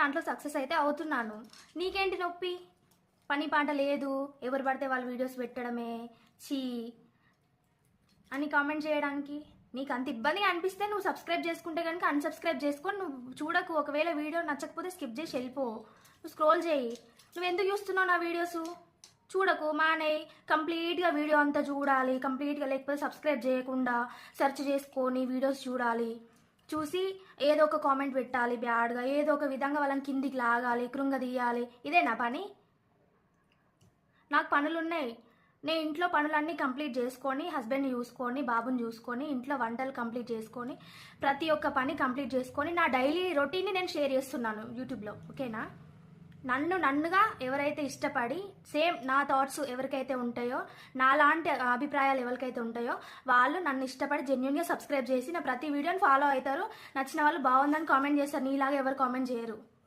దాంట్లో సక్సెస్ అయితే అవుతున్నాను. నీకేంటి నొప్పి? పని పాట లేదు, ఎవరు పడితే వాళ్ళు వీడియోస్ పెట్టడమే చీ అని కామెంట్ చేయడానికి. నీకు అంత ఇబ్బందిగా అనిపిస్తే నువ్వు సబ్స్క్రైబ్ చేసుకుంటే కనుక అన్సబ్స్క్రైబ్ చేసుకొని నువ్వు చూడకు. ఒకవేళ వీడియో నచ్చకపోతే స్కిప్ చేసి వెళ్ళిపో. నువ్వు స్క్రోల్ చేయి. నువ్వు ఎందుకు చూస్తున్నావు నా వీడియోస్? చూడకు, మానేయి. కంప్లీట్గా వీడియో అంతా చూడాలి కంప్లీట్గా, లేకపోతే సబ్స్క్రైబ్ చేయకుండా సెర్చ్ చేసుకొని వీడియోస్ చూడాలి. చూసి ఏదో ఒక కామెంట్ పెట్టాలి బ్యాడ్గా, ఏదో ఒక విధంగా వాళ్ళని కిందికి లాగాలి, కృంగదీయాలి. ఇదే నా పని? నాకు పనులున్నాయి. నేను ఇంట్లో పనులన్నీ కంప్లీట్ చేసుకొని, హస్బెండ్ని చూసుకొని, బాబుని చూసుకొని, ఇంట్లో వంటలు కంప్లీట్ చేసుకొని, ప్రతి ఒక్క పని కంప్లీట్ చేసుకొని నా డైలీ రొటీన్ని నేను షేర్ చేస్తున్నాను యూట్యూబ్లో. ఓకేనా? నన్నుగా ఎవరైతే ఇష్టపడి సేమ్ నా థాట్స్ ఎవరికైతే ఉంటాయో, నాలాంటి అభిప్రాయాలు ఎవరికైతే ఉంటాయో వాళ్ళు నన్ను ఇష్టపడి జెన్యున్గా సబ్స్క్రైబ్ చేసి నా ప్రతి వీడియోని ఫాలో అవుతారు. నచ్చిన వాళ్ళు బాగుందని కామెంట్ చేస్తారు. నీలాగా ఎవరు కామెంట్ చేయరు.